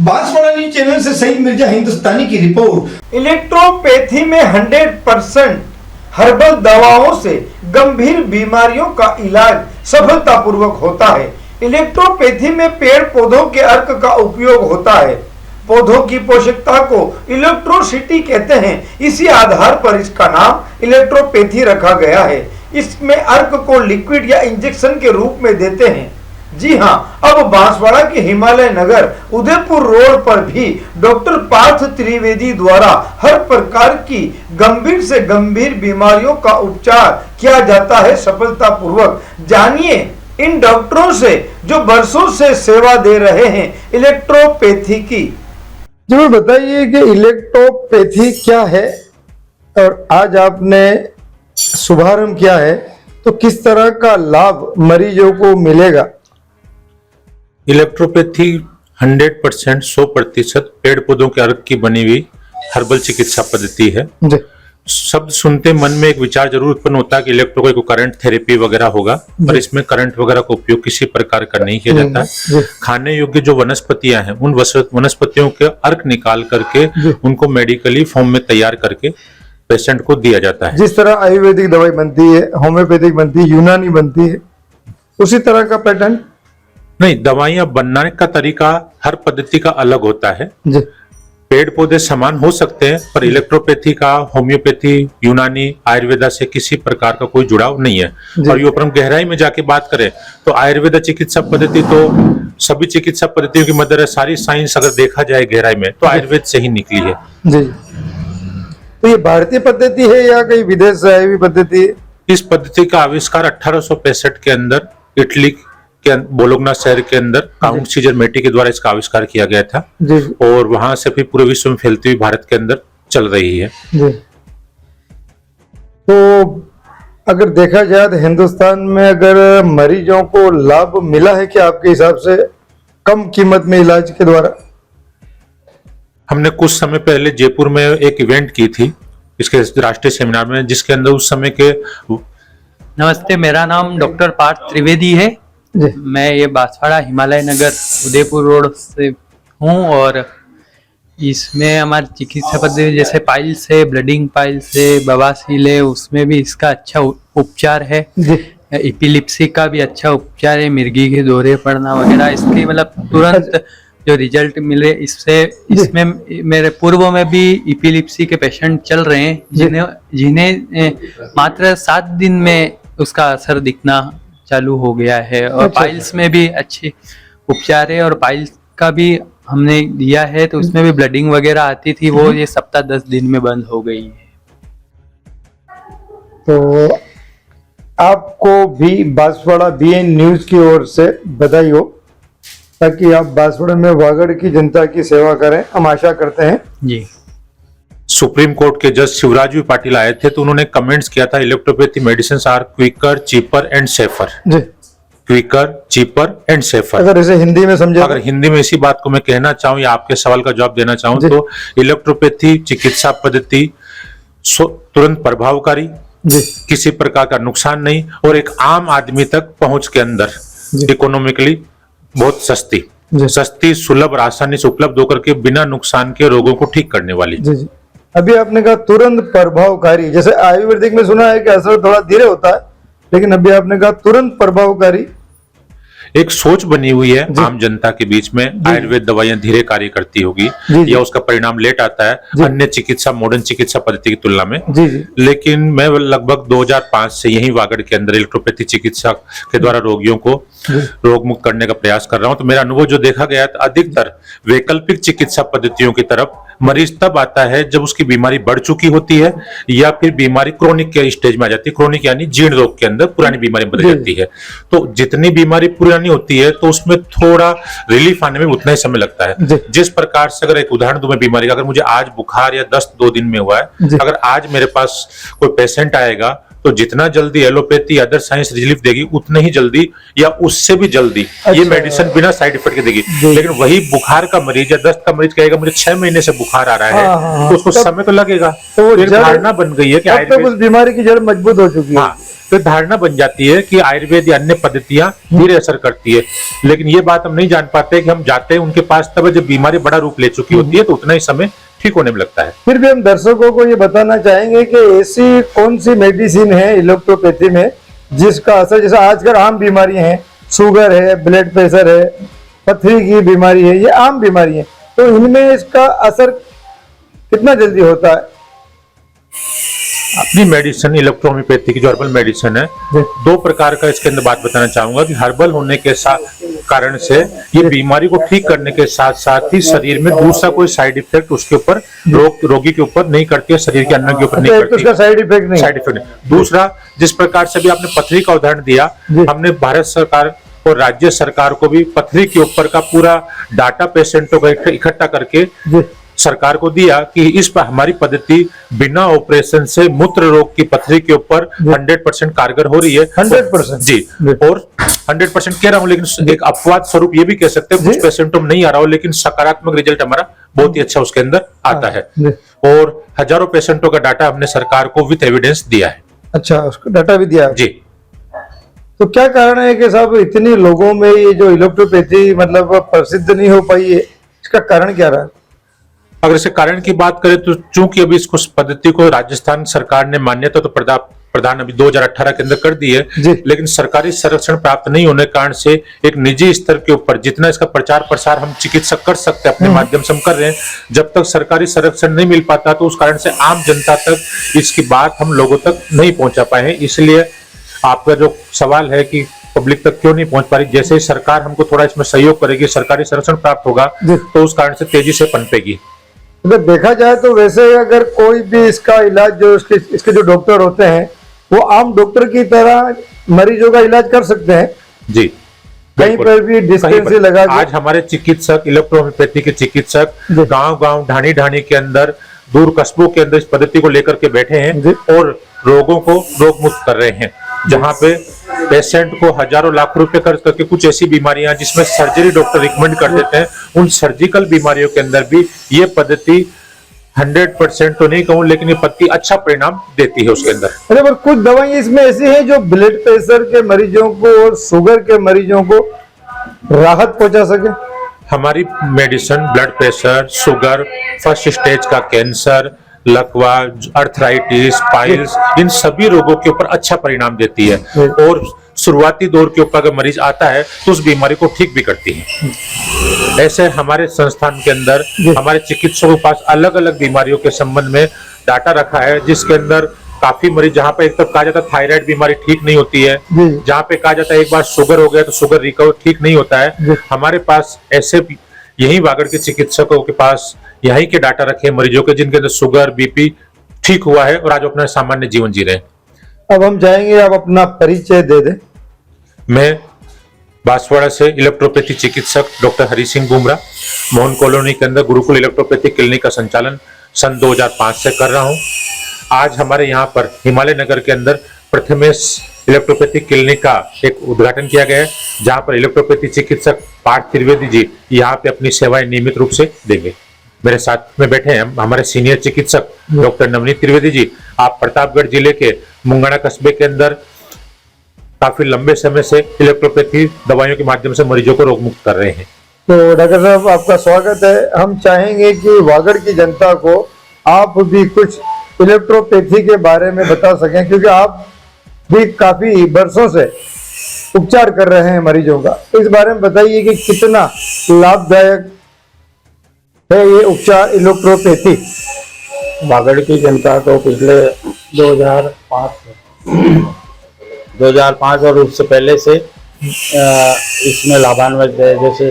Banswara news channel से सईद मिर्जा हिंदुस्तानी की report. Electropathy में 100% हर्बल दवाओं से गंभीर बीमारियों का इलाज सफलतापूर्वक होता है। इलेक्ट्रोपैथी में पेड़ पौधों के अर्क का उपयोग होता है। पौधों की पोषकता को इलेक्ट्रोसिटी कहते हैं। इसी आधार पर इसका नाम इलेक्ट्रोपैथी रखा गया है। इसमें अर्क को लिक्विड या इंजेक्शन के रूप में देते हैं। जी हाँ, अब बांसवाड़ा के हिमालय नगर उदयपुर रोड पर भी डॉक्टर पार्थ त्रिवेदी द्वारा हर प्रकार की गंभीर से गंभीर बीमारियों का उपचार किया जाता है सफलतापूर्वक। जानिए इन डॉक्टरों से जो वर्षों से सेवा दे रहे हैं इलेक्ट्रोपैथी की। जरूर बताइए कि इलेक्ट्रोपैथी क्या है और आज आपने शुभारंभ किया है, तो किस तरह का लाभ मरीजों को मिलेगा? इलेक्ट्रोपैथी 100% 100% पेड़ पौधों के अर्क की बनी हुई हर्बल चिकित्सा पद्धति है। शब्द सुनते मन में एक विचार जरूर उत्पन्न होता है कि इलेक्ट्रो को करंट थेरेपी वगैरह होगा, पर इसमें करंट वगैरह का उपयोग किसी प्रकार का नहीं किया जाता है। खाने योग्य जो वनस्पतियां हैं उन वनस्पतियों के अर्क निकाल करके उनको मेडिकली फॉर्म में तैयार करके पेशेंट को दिया जाता है। जिस तरह आयुर्वेदिक दवाई बनती है, होम्योपैथिक बनती है, यूनानी बनती है, उसी तरह का पैटर्न नहीं। दवाइयां बनाने का तरीका हर पद्धति का अलग होता है। पेड़ पौधे समान हो सकते हैं, पर इलेक्ट्रोपैथी का होम्योपैथी, यूनानी, आयुर्वेदा से किसी प्रकार का कोई जुड़ाव नहीं है। और ये हम गहराई में जाके बात करें तो आयुर्वेदा चिकित्सा पद्धति तो सभी चिकित्सा पद्धतियों की मदद है। सारी साइंस अगर देखा जाए गहराई में तो आयुर्वेद से ही निकली है। जी, तो ये भारतीय पद्धति है या कहीं विदेश से आई हुई पद्धति है? इस पद्धति का आविष्कार 1865 के अंदर इटली के बोलोग्ना शहर के अंदर काउंट सीजर मेटी के द्वारा इसका आविष्कार किया गया था और वहां से फिर पूरे विश्व में फैलती हुई भारत के अंदर चल रही है। तो अगर देखा जाए तो हिंदुस्तान में अगर मरीजों को लाभ मिला है कि आपके हिसाब से कम कीमत में इलाज के द्वारा? हमने कुछ समय पहले जयपुर में एक इवेंट की थी इसके राष्ट्रीय सेमिनार में, जिसके अंदर उस समय के नमस्ते, मेरा नाम डॉक्टर पार्थ त्रिवेदी है। मैं ये बांसवाड़ा हिमालय नगर उदयपुर रोड से हूँ और इसमें हमारी चिकित्सा पद्धति जैसे पाइल्स है, ब्लडिंग पाइल्स है, बवासीर है, उसमें भी इसका अच्छा उपचार है। एपिलिप्सी का भी अच्छा उपचार है, मिर्गी के दौरे पड़ना वगैरह, इसके मतलब तुरंत जो रिजल्ट मिले इससे। इसमें मेरे पूर्व में भी एपिलिप्सी के पेशेंट चल रहे हैं जिन्हें मात्र 7 दिन में उसका असर दिखना चालू हो गया है। और पाइल्स में भी अच्छे उपचार है और पाइल्स का भी हमने दिया है तो उसमें भी ब्लडिंग वगैरह आती थी, वो ये सप्ताह 10 दिन में बंद हो गई है। तो आपको भी बांसवाड़ा बीएन न्यूज की ओर से बधाई हो, ताकि आप बांसवाड़ा में वागड़ की जनता की सेवा करें, हम आशा करते हैं। जी, सुप्रीम कोर्ट के जज शिवराज भी पाटिल आए थे तो उन्होंने कमेंट्स किया था electropathy medicine are quicker, cheaper and safer. Quicker, cheaper and safer. अगर इसे हिंदी में समझे, अगर हिंदी में इसी बात को मैं कहना चाहूँ या आपके सवाल का जवाब देना चाहूँ तो इलेक्ट्रोपैथी चिकित्सा पद्धति तुरंत प्रभावकारी, किसी प्रकार का नुकसान नहीं और एक आम आदमी तक पहुंच के अंदर इकोनॉमिकली बहुत सस्ती, सुलभ और आसानी से उपलब्ध होकर के बिना नुकसान के रोगों को ठीक करने वाली। अभी आपने कहा तुरंत प्रभावकारी, जैसे आयुर्वेदिक में सुना है कि असर थोड़ा धीरे होता है, लेकिन अभी आपने कहा तुरंत प्रभावकारी। एक सोच बनी हुई है आम जनता के बीच में आयुर्वेद दवाइयां धीरे कार्य करती होगी या उसका परिणाम लेट आता है अन्य चिकित्सा मॉडर्न चिकित्सा पद्धति की तुलना में। लेकिन मैं लगभग 2005 से यही वागड़ के अंदर इलेक्ट्रोपैथी चिकित्सा के द्वारा रोगियों को रोग मुक्त करने का प्रयास कर रहा हूं। तो मेरा अनुभव जो देखा गया था, अधिकतर वैकल्पिक चिकित्सा पद्धतियों की तरफ मरीज तब आता है जब उसकी बीमारी बढ़ चुकी होती है या फिर बीमारी क्रोनिक के स्टेज में आ जाती है। क्रोनिक यानी जीर्ण रोग के अंदर पुरानी बीमारी बदल जाती है। तो जितनी बीमारी पुरानी होती है तो उसमें थोड़ा रिलीफ आने में उतना ही समय लगता है। जिस प्रकार से अगर एक उदाहरण दूं मैं बीमारी का, अगर मुझे आज बुखार या दस्त 2 दिन में हुआ है, अगर आज मेरे पास कोई पेशेंट आएगा तो जितना जल्दी एलोपैथी अदर साइंस रिलीफ देगी उतने ही जल्दी या उससे भी जल्दी ये मेडिसिन बिना साइड इफेक्ट के देगी। लेकिन वही बुखार का मरीज या दस्त का मरीज कहेगा मुझे 6 महीने से बुखार आ रहा है, तो उसको समय तो लगेगा। तो वो धारणा बन गई है कि उस बीमारी की जड़ मजबूत हो चुकी है। तो धारणा बन जाती है कि आयुर्वेद या अन्य पद्धतियां धीरे असर करती है, लेकिन ये बात हम नहीं जान पाते कि हम जाते हैं उनके पास तब जब बीमारी बड़ा रूप ले चुकी होती है तो उतना ही समय ठीक होने में लगता है। फिर भी हम दर्शकों को ये बताना चाहेंगे कि ऐसी कौन सी मेडिसिन है इलेक्ट्रोपैथी में जिसका असर, जैसे आजकल आम बीमारी हैं, शुगर है, ब्लड प्रेशर है, पथरी की बीमारी है, ये आम बीमारी है, तो इनमें इसका असर कितना जल्दी होता है? अपनी मेडिसिन इलेक्ट्रोहोम्योपैथी की जो हर्बल मेडिसिन है, दो प्रकार का इसके अंदर बात बताना चाहूंगा कि हर्बल होने के कारण से ये बीमारी को ठीक करने के साथ साथ ही शरीर में दूसरा कोई साइड इफेक्ट उसके ऊपर रोगी के ऊपर नहीं करती है, शरीर के अंग के ऊपर नहीं करती है, साइड इफेक्ट नहीं। दूसरा, जिस प्रकार से भी आपने पथरी का उदाहरण दिया, हमने भारत सरकार और राज्य सरकार को भी पथरी के ऊपर का पूरा डाटा पेशेंटों का इकट्ठा करके सरकार को दिया कि इस पर हमारी पद्धति बिना ऑपरेशन से मूत्र रोग की पथरी के ऊपर 100% कारगर हो रही है। 100% जी, और 100% कह रहा हूं, लेकिन एक अपवाद स्वरूप ये भी कह सकते हैं कुछ पेशेंटों में नहीं आ रहा हो, लेकिन सकारात्मक रिजल्ट हमारा बहुत ही अच्छा उसके अंदर आता है, और हजारों पेशेंटों का डाटा हमने सरकार को विद एविडेंस दिया है। अच्छा, उसको डाटा भी दिया जी। तो क्या कारण है कि साहब इतने लोगों में ये जो इलेक्ट्रोपैथी मतलब प्रसिद्ध नहीं हो पाई है, इसका कारण क्या रहा? अगर इसके कारण की बात करें तो चूंकि अभी इसको पद्धति को राजस्थान सरकार ने मान्यता तो प्रदान अभी 2018 के अंदर कर दी है, लेकिन सरकारी संरक्षण प्राप्त नहीं होने के कारण से एक निजी स्तर के ऊपर जितना इसका प्रचार प्रसार हम चिकित्सक कर सकते हैं अपने माध्यम से हम कर रहे हैं, जब तक सरकारी संरक्षण नहीं मिल पाता तो उस कारण से आम जनता तक इसकी बात हम लोगों तक नहीं पहुंचा पाए हैं। इसलिए आपका जो सवाल है कि पब्लिक तक क्यों नहीं पहुंच पा रही, जैसे ही सरकार हमको थोड़ा इसमें सहयोग करेगी, सरकारी संरक्षण प्राप्त होगा तो उस कारण से तेजी से पनपेगी। अगर देखा जाए तो वैसे अगर कोई भी इसका इलाज जो इसके जो डॉक्टर होते हैं वो आम डॉक्टर की तरह मरीजों का इलाज कर सकते हैं जी, कहीं पर भी डिस्टेंस लगा। आज हमारे चिकित्सक इलेक्ट्रोहोम्योपैथी के चिकित्सक गांव-गांव ढाणी के अंदर दूर कस्बों के अंदर इस पद्धति को लेकर के बैठे हैं और रोगों को रोग मुक्त कर रहे हैं, जहां पे पेशेंट को हजारों लाख रुपए खर्च करके कुछ ऐसी बीमारियां जिसमें सर्जरी डॉक्टर रिकमेंड कर देते हैं, उन सर्जिकल बीमारियों के अंदर भी ये पद्धति 100% तो नहीं कहूं, लेकिन ये पद्धति अच्छा परिणाम देती है उसके अंदर। अरे पर कुछ दवाएं इसमें ऐसी हैं जो ब्लड प्रेशर के मरीजों को और शुगर के मरीजों को राहत पहुंचा सके। हमारी medicine blood pressure, sugar, first stage का कैंसर, लकवा, अर्थराइटिस, पाइल्स, इन सभी रोगों के ऊपर अच्छा परिणाम देती है, और शुरुआती दौर के ऊपर अगर मरीज आता है तो उस बीमारी को ठीक भी करती है। ऐसे हमारे संस्थान के अंदर हमारे चिकित्सकों के पास अलग अलग बीमारियों के संबंध में डाटा रखा है, जिसके अंदर काफी मरीज, जहाँ पे एक तरफ कहा जाता है थायराइड बीमारी ठीक नहीं होती है, जहाँ पे कहा जाता है एक बार शुगर हो गया तो शुगर रिकवर ठीक नहीं होता है, हमारे पास ऐसे यही वागड़ के चिकित्सकों के पास यही के डाटा रखे मरीजों के जिनके अंदर शुगर बीपी ठीक हुआ है और आज अपना सामान्य जीवन जी रहे हैं। अब हम चाहेंगे आप अपना परिचय दे दें। मैं बांसवाड़ा से इलेक्ट्रोपैथी चिकित्सक डॉक्टर हरि सिंह बुमरा मोहन कॉलोनी के अंदर गुरुकुल इलेक्ट्रोपैथी क्लिनिक का संचालन सन 2005 से कर रहा हूं। आज हमारे यहाँ पर हिमालय नगर के अंदर प्रथमेश इलेक्ट्रोपैथी क्लिनिक का एक उद्घाटन किया गया है, जहां पर इलेक्ट्रोपैथी चिकित्सक पार्थ त्रिवेदी जी यहाँ पे अपनी सेवाएं नियमित रूप से देंगे। मेरे साथ में बैठे हैं हमारे सीनियर चिकित्सक डॉक्टर नवनीत त्रिवेदी जी। आप प्रतापगढ़ जिले के मुंगाना कस्बे के अंदर काफी लंबे समय से इलेक्ट्रोपैथी दवाइयों के माध्यम से मरीजों को रोग मुक्त कर रहे हैं। तो डॉक्टर साहब आपका स्वागत है। हम चाहेंगे कि वागड़ की जनता को आप भी कुछ इलेक्ट्रोपैथी के बारे में बता सकें, क्योंकि आप भी काफी वर्षों से उपचार कर रहे हैं मरीजों का। तो इस बारे में बताइए कि कितना लाभदायक है ये उपचार इलेक्ट्रोपैथी। वागड़ की जनता को पिछले 2005 और उससे पहले से इसमें लाभान्वित है। जैसे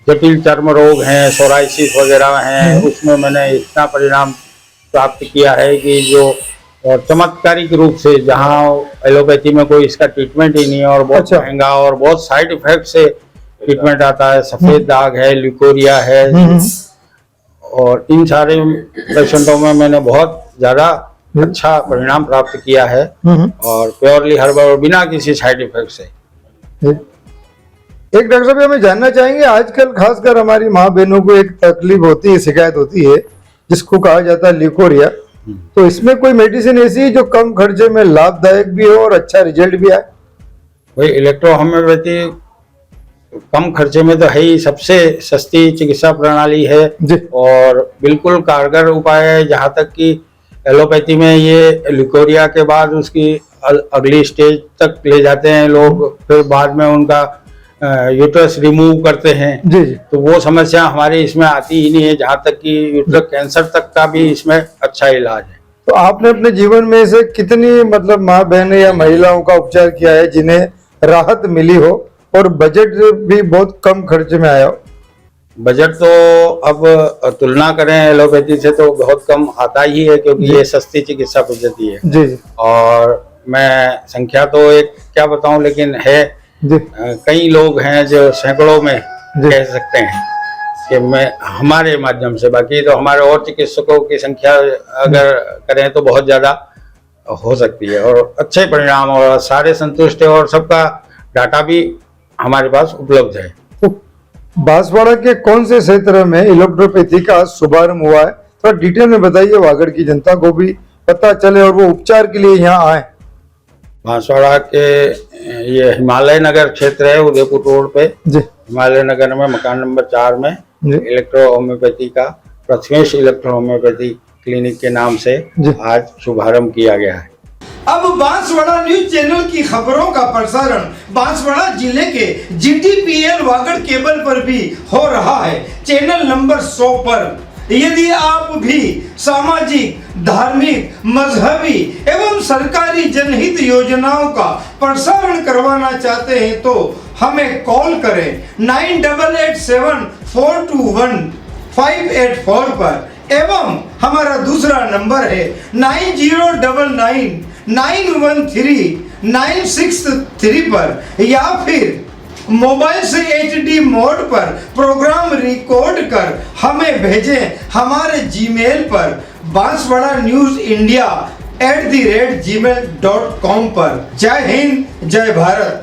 जटिल चर्म रोग हैं, सोराइसिस वगैरह हैं, उसमें मैंने इतना परिणाम प्राप्त किया है कि जो चमत्कारिक रूप से, जहां एलोपैथी में कोई इसका ट्रीटमेंट ही नहीं है और बहुत महंगा और बहुत साइड इफेक्ट से ट्रीटमेंट आता है, सफेद दाग है, ल्यूकोरिया है, और इन सारे पेशेंटों में मैंने बहुत ज्यादा अच्छा परिणाम प्राप्त किया है और प्योरली हर्बल बिना किसी साइड इफेक्ट से। एक डॉक्टर साहब हमें जानना चाहेंगे, आजकल खासकर हमारी माँ बहनों को एक तकलीफ होती है, शिकायत होती है, जिसको कहा जाता है ल्यूकोरिया। तो इसमें कोई मेडिसिन ऐसी है जो कम खर्चे में लाभदायक भी हो और अच्छा रिजल्ट भी आए? वही इलेक्ट्रो होम्योपैथी कम खर्चे में तो है ही, सबसे सस्ती चिकित्सा प्रणाली है जी। और बिल्कुल कारगर उपाय है। जहाँ तक कि एलोपैथी में ये लिकोरिया के बाद उसकी अगली स्टेज तक ले जाते हैं लोग, फिर बाद में उनका यूट्रस रिमूव करते हैं। जी जी। तो वो समस्या हमारे इसमें आती ही नहीं है। जहाँ तक कि यूट्रस कैंसर तक का भी इसमें अच्छा इलाज है। तो आपने अपने जीवन में से कितनी मतलब माँ बहन या महिलाओं का उपचार किया है जिन्हें राहत मिली हो और बजट भी बहुत कम खर्चे में आया हो? बजट तो अब तुलना करें एलोपैथी से तो बहुत कम आता ही है, क्योंकि ये सस्ती चिकित्सा पद्धति है। जी जी। और मैं संख्या तो एक क्या बताऊं, लेकिन है जी। कई लोग हैं जो सैकड़ों में कह सकते हैं कि मैं हमारे माध्यम से, बाकी तो हमारे और चिकित्सकों की संख्या अगर करें तो बहुत ज्यादा हो सकती है। और अच्छे परिणाम और सारे संतुष्ट है और सबका डाटा भी हमारे पास उपलब्ध है। तो बांसवाड़ा के कौन से क्षेत्र में इलेक्ट्रोपैथी का शुभारंभ हुआ है, थोड़ा डिटेल में बताइए, वागड़ की जनता को भी पता चले और वो उपचार के लिए यहाँ आए। बांसवाड़ा के ये हिमालय नगर क्षेत्र है, उदयपुर रोड पे जी। हिमालय नगर में मकान नंबर 4 में जी। इलेक्ट्रो होम्योपैथी का प्रथमेश इलेक्ट्रो होम्योपैथी क्लिनिक के नाम से जी। आज शुभारंभ किया गया है। अब बांसवाड़ा न्यूज चैनल की खबरों का प्रसारण बांसवाड़ा जिले के GTPL वागड़ केबल पर भी हो रहा है, चैनल नंबर 100 पर। यदि आप भी सामाजिक, धार्मिक, मजहबी एवं सरकारी जनहित योजनाओं का प्रसारण करवाना चाहते हैं तो हमें कॉल करें 9887421584 पर, एवं हमारा दूसरा नंबर है 9099913963 पर, या फिर मोबाइल से HD मोड पर प्रोग्राम रिकॉर्ड कर हमें भेजें हमारे जीमेल पर banswada.news.india@gmail.com पर। जय हिंद, जय भारत।